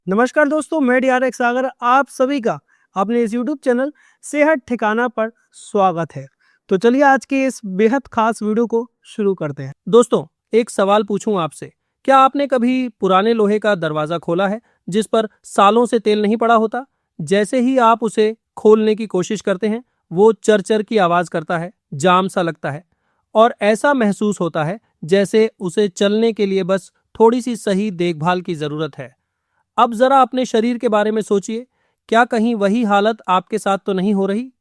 नमस्कार दोस्तों, मैं डीआरएक्स सागर आप सभी का अपने इस यूट्यूब चैनल सेहत ठिकाना पर स्वागत है। तो चलिए आज के इस बेहद खास वीडियो को शुरू करते हैं। दोस्तों, एक सवाल पूछूं आपसे, क्या आपने कभी पुराने लोहे का दरवाजा खोला है जिस पर सालों से तेल नहीं पड़ा होता? जैसे ही आप उसे खोलने की कोशिश करते हैं, वो चर-चर की आवाज करता है, जाम सा लगता है और ऐसा महसूस होता है जैसे उसे चलने के लिए बस थोड़ी सी सही देखभाल की जरूरत है। अब जरा अपने शरीर के बारे में सोचिए, क्या कहीं वही हालत आपके साथ तो नहीं हो रही?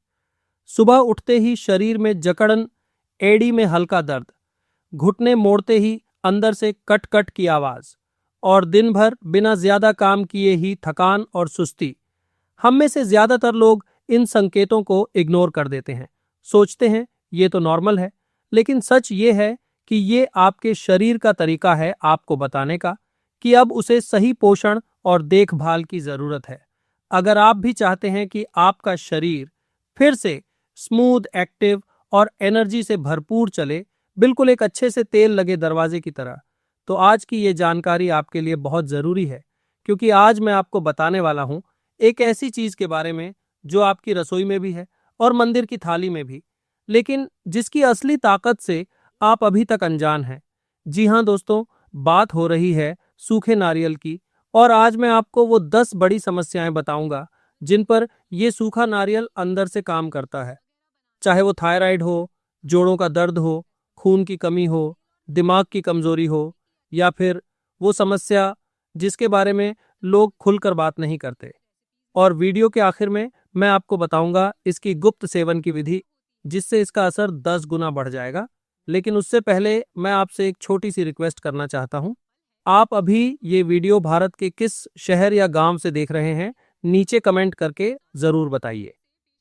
सुबह उठते ही शरीर में जकड़न, एड़ी में हल्का दर्द, घुटने मोड़ते ही अंदर से कट कट की आवाज और दिन भर बिना ज्यादा काम किए ही थकान और सुस्ती। हम में से ज्यादातर लोग इन संकेतों को इग्नोर कर देते हैं, सोचते हैं ये तो नॉर्मल है, लेकिन सच ये है कि ये आपके शरीर का तरीका है आपको बताने का कि अब उसे सही पोषण और देखभाल की जरूरत है। अगर आप भी चाहते हैं कि आपका शरीर फिर से स्मूथ, एक्टिव और एनर्जी से भरपूर चले, बिल्कुल एक अच्छे से तेल लगे दरवाजे की तरह, तो आज की ये जानकारी आपके लिए बहुत जरूरी है, क्योंकि आज मैं आपको बताने वाला हूं एक ऐसी चीज के बारे में जो आपकी रसोई में भी है और मंदिर की थाली में भी, लेकिन जिसकी असली ताकत से आप अभी तक अनजान हैं। जी हाँ दोस्तों, बात हो रही है सूखे नारियल की। और आज मैं आपको वो 10 बड़ी समस्याएं बताऊंगा जिन पर ये सूखा नारियल अंदर से काम करता है। चाहे वो थायराइड हो, जोड़ों का दर्द हो, खून की कमी हो, दिमाग की कमजोरी हो, या फिर वो समस्या जिसके बारे में लोग खुलकर बात नहीं करते। और वीडियो के आखिर में मैं आपको बताऊंगा इसकी गुप्त सेवन की विधि, जिससे इसका असर 10 गुना बढ़ जाएगा। लेकिन उससे पहले मैं आपसे एक छोटी सी रिक्वेस्ट करना चाहता हूं। आप अभी ये वीडियो भारत के किस शहर या गांव से देख रहे हैं, नीचे कमेंट करके जरूर बताइए,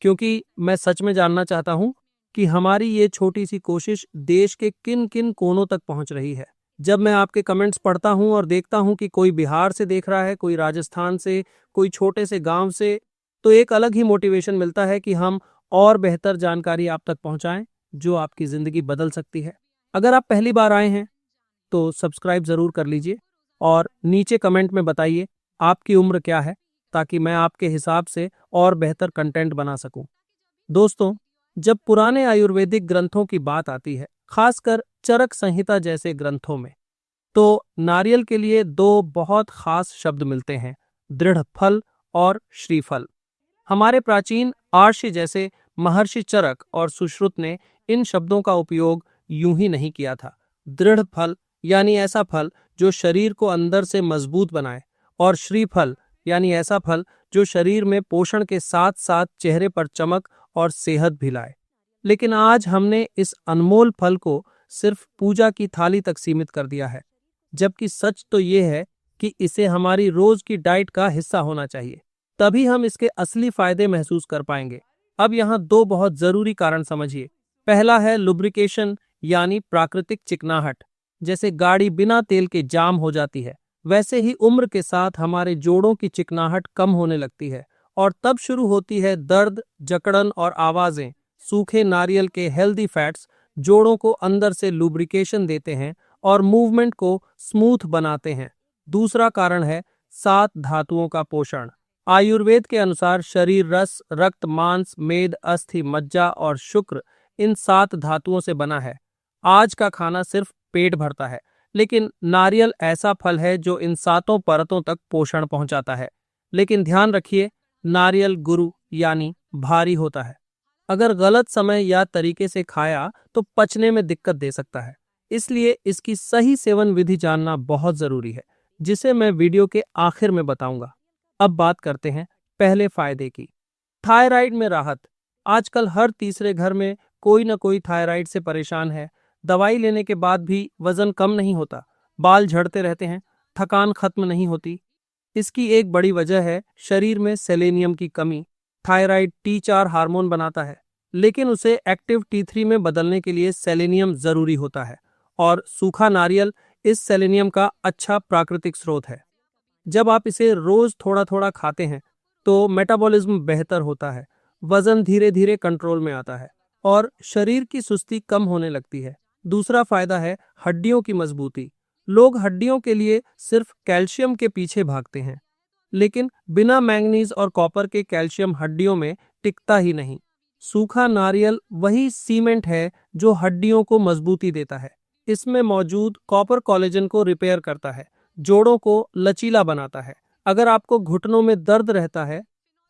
क्योंकि मैं सच में जानना चाहता हूं कि हमारी ये छोटी सी कोशिश देश के किन किन कोनों तक पहुंच रही है। जब मैं आपके कमेंट्स पढ़ता हूं और देखता हूं कि कोई बिहार से देख रहा है, कोई राजस्थान से, कोई छोटे से गांव से, तो एक अलग ही मोटिवेशन मिलता है कि हम और बेहतर जानकारी आप तक पहुंचाएं जो आपकी जिंदगी बदल सकती है। अगर आप पहली बार आए हैं तो सब्सक्राइब जरूर कर लीजिए और नीचे कमेंट में बताइए आपकी उम्र क्या है, ताकि मैं आपके हिसाब से और बेहतर कंटेंट बना सकूं। दोस्तों, जब पुराने आयुर्वेदिक ग्रंथों की बात आती है, खासकर चरक संहिता जैसे ग्रंथों में, तो नारियल के लिए दो बहुत खास शब्द मिलते हैं, दृढ़ फल और श्रीफल। हमारे प्राचीन आर्षि जैसे महर्षि चरक और सुश्रुत ने इन शब्दों का उपयोग यूं ही नहीं किया था। दृढ़ फल यानी ऐसा फल जो शरीर को अंदर से मजबूत बनाए, और श्रीफल यानी ऐसा फल जो शरीर में पोषण के साथ साथ चेहरे पर चमक और सेहत भी लाए। लेकिन आज हमने इस अनमोल फल को सिर्फ पूजा की थाली तक सीमित कर दिया है, जबकि सच तो ये है कि इसे हमारी रोज की डाइट का हिस्सा होना चाहिए। तभी हम इसके असली फायदे महसूस कर पाएंगे। अब यहाँ दो बहुत जरूरी कारण समझिए। पहला है लुब्रिकेशन, यानी प्राकृतिक चिकनाहट। जैसे गाड़ी बिना तेल के जाम हो जाती है, वैसे ही उम्र के साथ हमारे जोड़ों की चिकनाहट कम होने लगती है और तब शुरू होती है दर्द, जकड़न और आवाजें। सूखे नारियल के हेल्दी फैट्स जोड़ों को अंदर से लुब्रिकेशन देते हैं और मूवमेंट को स्मूथ बनाते हैं। दूसरा कारण है 7 धातुओं का पोषण। आयुर्वेद के अनुसार शरीर रस, रक्त, मांस, मेद, अस्थि, मज्जा और शुक्र इन 7 धातुओं से बना है। आज का खाना सिर्फ पेट भरता है, लेकिन नारियल ऐसा फल है जो इन 7 परतों तक पोषण पहुंचाता है। लेकिन ध्यान रखिए, नारियल गुरु यानी भारी होता है। अगर गलत समय या तरीके से खाया तो पचने में दिक्कत दे सकता है। इसलिए इसकी सही सेवन विधि जानना बहुत जरूरी है, जिसे मैं वीडियो के आखिर में बताऊंगा। अब बात करते हैं पहले फायदे की। थायराइड में राहत। आजकल हर तीसरे घर में कोई ना कोई थायराइड से परेशान है। दवाई लेने के बाद भी वजन कम नहीं होता, बाल झड़ते रहते हैं, थकान खत्म नहीं होती। इसकी एक बड़ी वजह है शरीर में सेलेनियम की कमी। थायराइड T4 हार्मोन बनाता है, लेकिन उसे एक्टिव T3 में बदलने के लिए सेलेनियम जरूरी होता है, और सूखा नारियल इस सेलेनियम का अच्छा प्राकृतिक स्रोत है। जब आप इसे रोज थोड़ा थोड़ा खाते हैं तो मेटाबॉलिज्म बेहतर होता है, वजन धीरे धीरे कंट्रोल में आता है और शरीर की सुस्ती कम होने लगती है। दूसरा फायदा है हड्डियों की मजबूती। लोग हड्डियों के लिए सिर्फ कैल्शियम के पीछे भागते हैं, लेकिन बिना मैंगनीज और कॉपर के कैल्शियम हड्डियों में टिकता ही नहीं। सूखा नारियल वही सीमेंट है जो हड्डियों को मजबूती देता है। इसमें मौजूद कॉपर कोलेजन को रिपेयर करता है, जोड़ों को लचीला बनाता है। अगर आपको घुटनों में दर्द रहता है,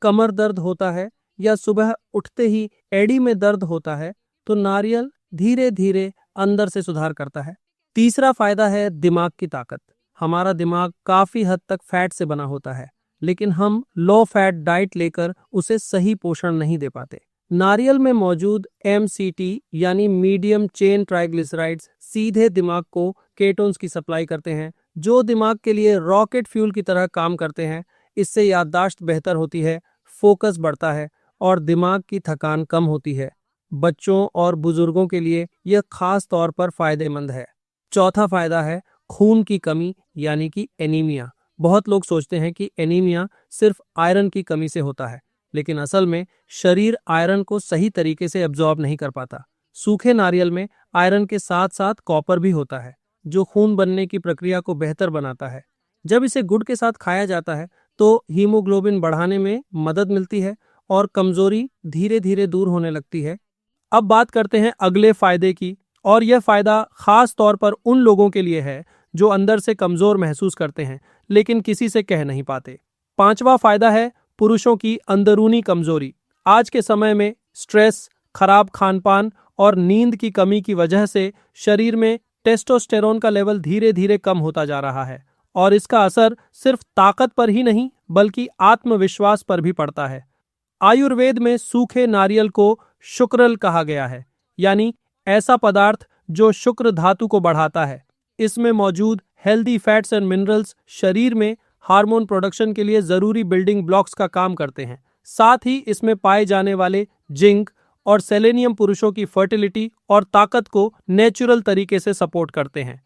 कमर दर्द होता है या सुबह उठते ही एड़ी में दर्द होता है, तो नारियल धीरे धीरे अंदर से सुधार करता है। तीसरा फायदा है दिमाग की ताकत। हमारा दिमाग काफी हद तक फैट से बना होता है, लेकिन हम लो फैट डाइट लेकर उसे सही पोषण नहीं दे पाते। नारियल में मौजूद MCT यानी मीडियम चेन ट्राइग्लिसराइड्स सीधे दिमाग को केटोन्स की सप्लाई करते हैं, जो दिमाग के लिए रॉकेट फ्यूल की तरह काम करते हैं। इससे याददाश्त बेहतर होती है, फोकस बढ़ता है और दिमाग की थकान कम होती है। बच्चों और बुजुर्गों के लिए यह खास तौर पर फायदेमंद है। चौथा फायदा है खून की कमी यानी कि एनीमिया। बहुत लोग सोचते हैं कि एनीमिया सिर्फ आयरन की कमी से होता है, लेकिन असल में शरीर आयरन को सही तरीके से एब्जॉर्ब नहीं कर पाता। सूखे नारियल में आयरन के साथ साथ कॉपर भी होता है, जो खून बनने की प्रक्रिया को बेहतर बनाता है। जब इसे गुड़ के साथ खाया जाता है तो हीमोग्लोबिन बढ़ाने में मदद मिलती है और कमजोरी धीरे धीरे दूर होने लगती है। अब बात करते हैं अगले फायदे की, और यह फायदा खास तौर पर उन लोगों के लिए है जो अंदर से कमजोर महसूस करते हैं लेकिन किसी से कह नहीं पाते। पांचवा फायदा है पुरुषों की अंदरूनी कमजोरी। आज के समय में स्ट्रेस, खराब खानपान और नींद की कमी की वजह से शरीर में टेस्टोस्टेरोन का लेवल धीरे धीरे कम होता जा रहा है, और इसका असर सिर्फ ताकत पर ही नहीं बल्कि आत्मविश्वास पर भी पड़ता है। आयुर्वेद में सूखे नारियल को शुक्रल कहा गया है, यानी ऐसा पदार्थ जो शुक्र धातु को बढ़ाता है। इसमें मौजूद हेल्दी फैट्स एंड मिनरल्स शरीर में हार्मोन प्रोडक्शन के लिए जरूरी बिल्डिंग ब्लॉक्स का काम करते हैं। साथ ही इसमें पाए जाने वाले जिंक और सेलेनियम पुरुषों की फर्टिलिटी और ताकत को नेचुरल तरीके से सपोर्ट करते हैं।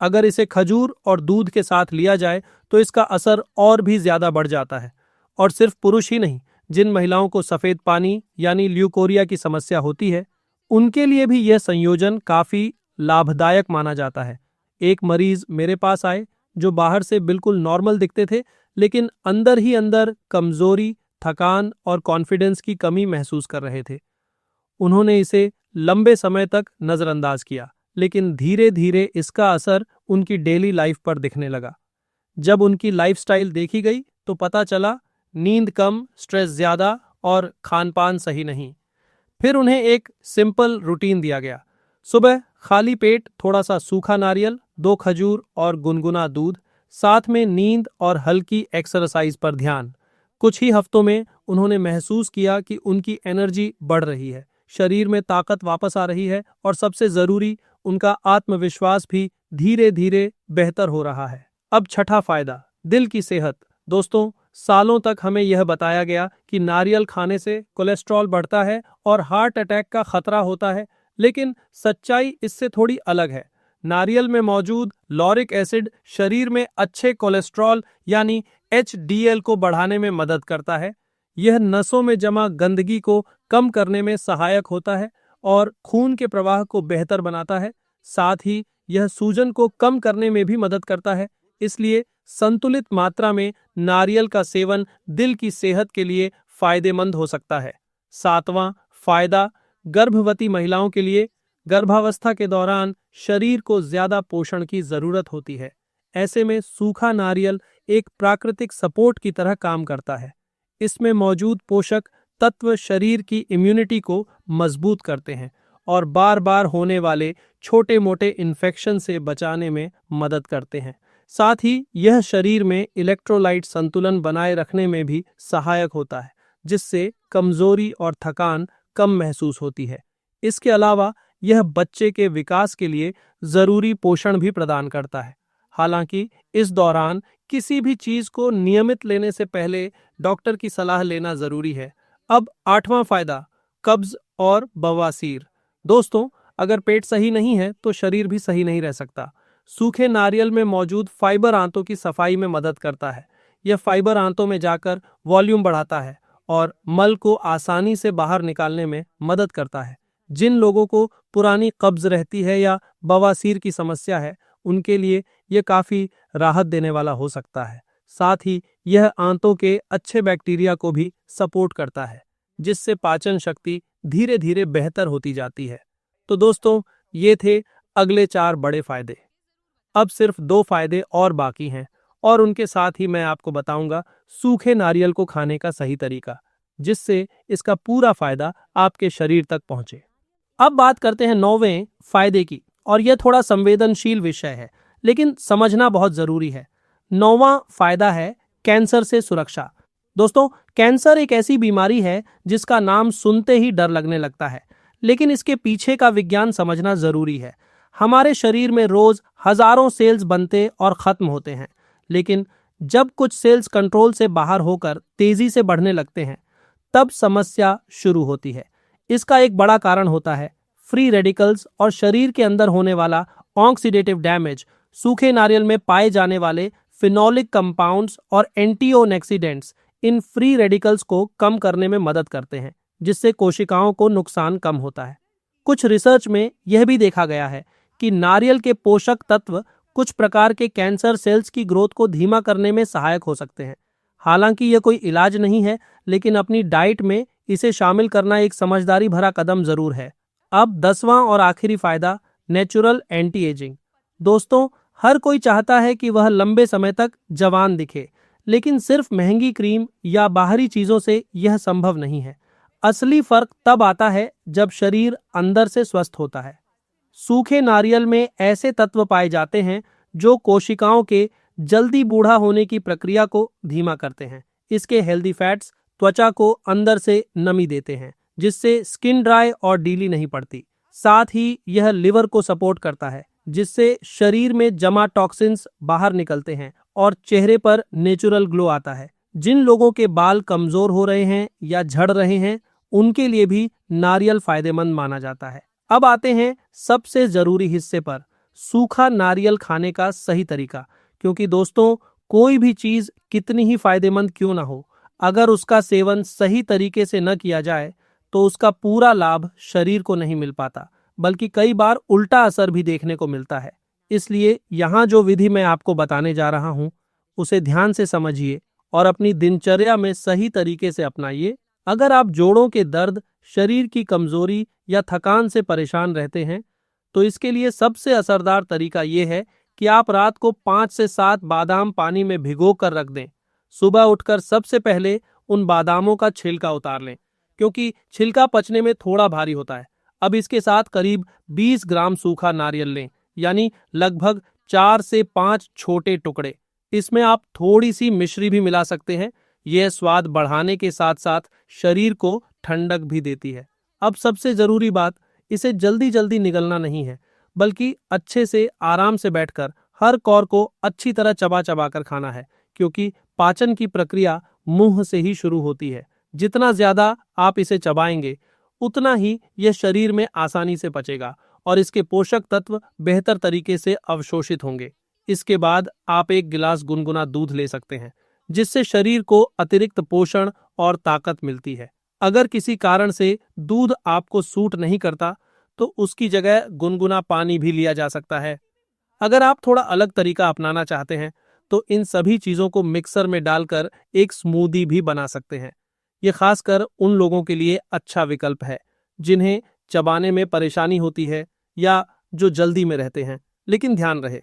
अगर इसे खजूर और दूध के साथ लिया जाए तो इसका असर और भी ज्यादा बढ़ जाता है। और सिर्फ पुरुष ही नहीं, जिन महिलाओं को सफेद पानी यानी ल्यूकोरिया की समस्या होती है, उनके लिए भी यह संयोजन काफी लाभदायक माना जाता है। एक मरीज मेरे पास आए जो बाहर से बिल्कुल नॉर्मल दिखते थे, लेकिन अंदर ही अंदर कमजोरी, थकान और कॉन्फिडेंस की कमी महसूस कर रहे थे। उन्होंने इसे लंबे समय तक नजरअंदाज किया, लेकिन धीरे धीरे इसका असर उनकी डेली लाइफ पर दिखने लगा। जब उनकी लाइफस्टाइल देखी गई तो पता चला नींद कम, स्ट्रेस ज्यादा और खानपान सही नहीं। फिर उन्हें एक सिंपल रूटीन दिया गया। सुबह खाली पेट थोड़ा सा सूखा नारियल, 2 खजूर और गुनगुना दूध, साथ में नींद और हल्की एक्सरसाइज पर ध्यान। कुछ ही हफ्तों में उन्होंने महसूस किया कि उनकी एनर्जी बढ़ रही है, शरीर में ताकत वापस आ रही है और सबसे जरूरी, उनका आत्मविश्वास भी धीरे धीरे बेहतर हो रहा है। अब छठा फायदा, दिल की सेहत। दोस्तों, सालों तक हमें यह बताया गया कि नारियल खाने से कोलेस्ट्रॉल बढ़ता है और हार्ट अटैक का खतरा होता है, लेकिन सच्चाई इससे थोड़ी अलग है। नारियल में मौजूद लॉरिक एसिड शरीर में अच्छे कोलेस्ट्रॉल यानी HDL को बढ़ाने में मदद करता है। यह नसों में जमा गंदगी को कम करने में सहायक होता है और खून के प्रवाह को बेहतर बनाता है। साथ ही यह सूजन को कम करने में भी मदद करता है। इसलिए संतुलित मात्रा में नारियल का सेवन दिल की सेहत के लिए फायदेमंद हो सकता है। सातवां फायदा, गर्भवती महिलाओं के लिए गर्भावस्था के दौरान शरीर को ज्यादा पोषण की जरूरत होती है। ऐसे में सूखा नारियल एक प्राकृतिक सपोर्ट की तरह काम करता है। इसमें मौजूद पोषक तत्व शरीर की इम्यूनिटी को मजबूत करते हैं और बार बार होने वाले छोटे मोटे इन्फेक्शन से बचाने में मदद करते हैं। साथ ही यह शरीर में इलेक्ट्रोलाइट संतुलन बनाए रखने में भी सहायक होता है, जिससे कमजोरी और थकान कम महसूस होती है। इसके अलावा यह बच्चे के विकास के लिए जरूरी पोषण भी प्रदान करता है। हालांकि इस दौरान किसी भी चीज को नियमित लेने से पहले डॉक्टर की सलाह लेना जरूरी है। अब आठवां फायदा, कब्ज और बवासीर। दोस्तों, अगर पेट सही नहीं है तो शरीर भी सही नहीं रह सकता। सूखे नारियल में मौजूद फाइबर आंतों की सफाई में मदद करता है। यह फाइबर आंतों में जाकर वॉल्यूम बढ़ाता है और मल को आसानी से बाहर निकालने में मदद करता है। जिन लोगों को पुरानी कब्ज रहती है या बवासीर की समस्या है, उनके लिए यह काफी राहत देने वाला हो सकता है। साथ ही यह आंतों के अच्छे बैक्टीरिया को भी सपोर्ट करता है, जिससे पाचन शक्ति धीरे धीरे बेहतर होती जाती है। तो दोस्तों, ये थे अगले 4 बड़े फायदे। अब सिर्फ 2 फायदे और बाकी हैं, और उनके साथ ही मैं आपको बताऊंगा सूखे नारियल को खाने का सही तरीका, जिससे इसका पूरा फायदा आपके शरीर तक पहुंचे। अब बात करते हैं 9वें फायदे की, और यह थोड़ा संवेदनशील विषय है, लेकिन समझना बहुत जरूरी है। 9वां फायदा है कैंसर से सुरक्षा। दोस्तों, कैंसर एक ऐसी बीमारी है जिसका नाम सुनते ही डर लगने लगता है, लेकिन इसके पीछे का विज्ञान समझना जरूरी है। हमारे शरीर में रोज हजारों सेल्स बनते और खत्म होते हैं, लेकिन जब कुछ सेल्स कंट्रोल से बाहर होकर तेजी से बढ़ने लगते हैं, तब समस्या शुरू होती है। इसका एक बड़ा कारण होता है फ्री रेडिकल्स और शरीर के अंदर होने वाला ऑक्सीडेटिव डैमेज। सूखे नारियल में पाए जाने वाले फिनोलिक कंपाउंड्स और एंटीओक्सीडेंट्स इन फ्री रेडिकल्स को कम करने में मदद करते हैं, जिससे कोशिकाओं को नुकसान कम होता है। कुछ रिसर्च में यह भी देखा गया है कि नारियल के पोषक तत्व कुछ प्रकार के कैंसर सेल्स की ग्रोथ को धीमा करने में सहायक हो सकते हैं। हालांकि यह कोई इलाज नहीं है, लेकिन अपनी डाइट में इसे शामिल करना एक समझदारी भरा कदम जरूर है। अब 10वां और आखिरी फायदा, नेचुरल एंटी एजिंग। दोस्तों, हर कोई चाहता है कि वह लंबे समय तक जवान दिखे, लेकिन सिर्फ महंगी क्रीम या बाहरी चीजों से यह संभव नहीं है। असली फर्क तब आता है जब शरीर अंदर से स्वस्थ होता है। सूखे नारियल में ऐसे तत्व पाए जाते हैं जो कोशिकाओं के जल्दी बूढ़ा होने की प्रक्रिया को धीमा करते हैं। इसके हेल्दी फैट्स त्वचा को अंदर से नमी देते हैं, जिससे स्किन ड्राई और डीली नहीं पड़ती। साथ ही यह लिवर को सपोर्ट करता है, जिससे शरीर में जमा टॉक्सिन्स बाहर निकलते हैं और चेहरे पर नेचुरल ग्लो आता है। जिन लोगों के बाल कमजोर हो रहे हैं या झड़ रहे हैं, उनके लिए भी नारियल फायदेमंद माना जाता है। अब आते हैं सबसे जरूरी हिस्से पर, सूखा नारियल खाने का सही तरीका। क्योंकि दोस्तों, कोई भी चीज कितनी ही फायदेमंद क्यों ना हो, अगर उसका सेवन सही तरीके से न किया जाए तो उसका पूरा लाभ शरीर को नहीं मिल पाता, बल्कि कई बार उल्टा असर भी देखने को मिलता है। इसलिए यहाँ जो विधि मैं आपको बताने जा रहा हूँ, उसे ध्यान से समझिए और अपनी दिनचर्या में सही तरीके से अपनाइए। अगर आप जोड़ों के दर्द, शरीर की कमजोरी या थकान से परेशान रहते हैं, तो इसके लिए सबसे असरदार तरीका ये है कि आप रात को 5 से 7 बादाम पानी में भिगो कर रख दें। सुबह उठकर सबसे पहले उन बादामों का छिलका उतार लें, क्योंकि छिलका पचने में थोड़ा भारी होता है। अब इसके साथ करीब 20 ग्राम सूखा नारियल लें, यानी लगभग 4 से 5 छोटे टुकड़े। इसमें आप थोड़ी सी मिश्री भी मिला सकते हैं। यह स्वाद बढ़ाने के साथ साथ शरीर को ठंडक भी देती है। अब सबसे जरूरी बात, इसे जल्दी जल्दी निगलना नहीं है, बल्कि अच्छे से आराम से बैठकर हर कौर को अच्छी तरह चबा चबा कर खाना है, क्योंकि पाचन की प्रक्रिया मुंह से ही शुरू होती है। जितना ज्यादा आप इसे चबाएंगे, उतना ही यह शरीर में आसानी से पचेगा और इसके पोषक तत्व बेहतर तरीके से अवशोषित होंगे। इसके बाद आप 1 गिलास गुनगुना दूध ले सकते हैं, जिससे शरीर को अतिरिक्त पोषण और ताकत मिलती है। अगर किसी कारण से दूध आपको सूट नहीं करता, तो उसकी जगह गुनगुना पानी भी लिया जा सकता है। अगर आप थोड़ा अलग तरीका अपनाना चाहते हैं, तो इन सभी चीजों को मिक्सर में डालकर एक स्मूदी भी बना सकते हैं। ये खासकर उन लोगों के लिए अच्छा विकल्प है जिन्हें चबाने में परेशानी होती है या जो जल्दी में रहते हैं। लेकिन ध्यान रहे,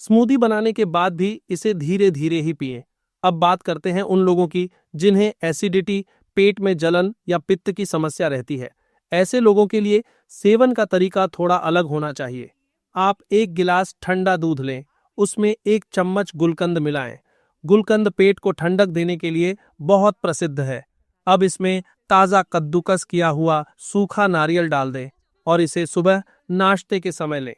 स्मूदी बनाने के बाद भी इसे धीरे धीरे ही पिएं। अब बात करते हैं उन लोगों की जिन्हें एसिडिटी, पेट में जलन या पित्त की समस्या रहती है। ऐसे लोगों के लिए सेवन का तरीका थोड़ा अलग होना चाहिए। आप 1 गिलास ठंडा दूध लें, उसमें 1 चम्मच गुलकंद मिलाएं। गुलकंद पेट को ठंडक देने के लिए बहुत प्रसिद्ध है। अब इसमें ताज़ा कद्दूकस किया हुआ सूखा नारियल डाल दें और इसे सुबह नाश्ते के समय लें।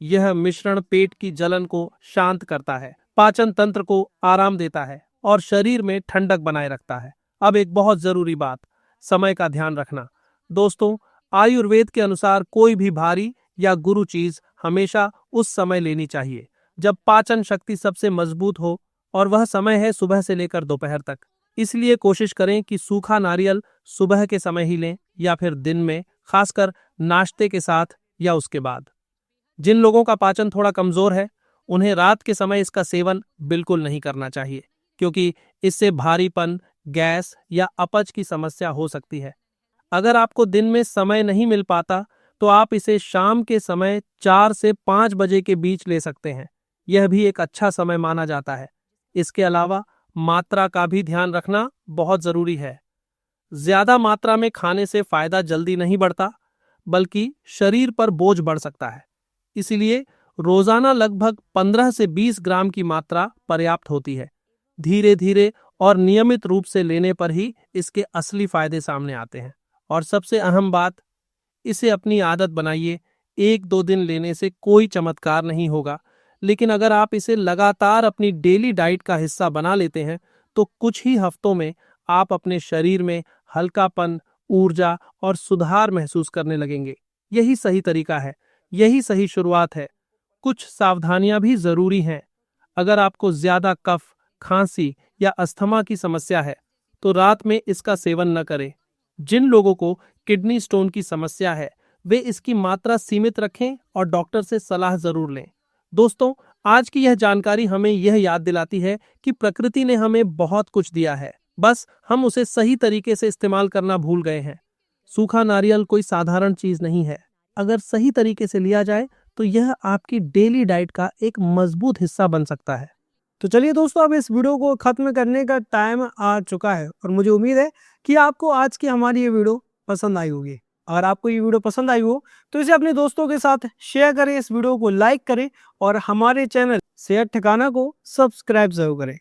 यह मिश्रण पेट की जलन को शांत करता है, पाचन तंत्र को आराम देता है और शरीर में ठंडक बनाए रखता है। अब एक बहुत जरूरी बात, समय का ध्यान रखना। दोस्तों, आयुर्वेद के अनुसार कोई भी भारी या गुरु चीज हमेशा उस समय लेनी चाहिए जब पाचन शक्ति सबसे मजबूत हो, और वह समय है सुबह से लेकर दोपहर तक। इसलिए कोशिश करें कि सूखा नारियल सुबह के समय ही लें या फिर दिन में, खासकर नाश्ते के साथ या उसके बाद। जिन लोगों का पाचन थोड़ा कमजोर है, उन्हें रात के समय इसका सेवन बिल्कुल नहीं करना चाहिए, क्योंकि इससे भारीपन, गैस या अपच की समस्या हो सकती है। अगर आपको दिन में समय नहीं मिल पाता तो आप इसे शाम के समय 4 से 5 बजे के बीच ले सकते हैं। यह भी एक अच्छा समय माना जाता है। इसके अलावा मात्रा का भी ध्यान रखना बहुत जरूरी है। ज्यादा मात्रा में खाने से फायदा जल्दी नहीं बढ़ता, बल्कि शरीर पर बोझ बढ़ सकता है। इसीलिए रोजाना लगभग 15 से 20 ग्राम की मात्रा पर्याप्त होती है। धीरे धीरे और नियमित रूप से लेने पर ही इसके असली फायदे सामने आते हैं। और सबसे अहम बात, इसे अपनी आदत बनाइए। 1-2 दिन लेने से कोई चमत्कार नहीं होगा, लेकिन अगर आप इसे लगातार अपनी डेली डाइट का हिस्सा बना लेते हैं तो कुछ ही हफ्तों में आप अपने शरीर में हल्कापन, ऊर्जा और सुधार महसूस करने लगेंगे। यही सही तरीका है, यही सही शुरुआत है। कुछ सावधानियां भी जरूरी हैं। अगर आपको ज्यादा कफ, खांसी या अस्थमा की समस्या है तो रात में इसका सेवन न करें। जिन लोगों को किडनी स्टोन की समस्या है वे इसकी मात्रा सीमित रखें और डॉक्टर से सलाह जरूर लें। दोस्तों, आज की यह जानकारी हमें यह याद दिलाती है कि प्रकृति ने हमें बहुत कुछ दिया है, बस हम उसे सही तरीके से इस्तेमाल करना भूल गए हैं। सूखा नारियल कोई साधारण चीज नहीं है। अगर सही तरीके से लिया जाए तो यह आपकी डेली डाइट का एक मजबूत हिस्सा बन सकता है। तो चलिए दोस्तों, अब इस वीडियो को खत्म करने का टाइम आ चुका है और मुझे उम्मीद है कि आपको आज की हमारी ये वीडियो पसंद आई होगी। अगर आपको ये वीडियो पसंद आई हो तो इसे अपने दोस्तों के साथ शेयर करें, इस वीडियो को लाइक करें और हमारे चैनल सेहत ठिकाना को सब्सक्राइब जरूर करें।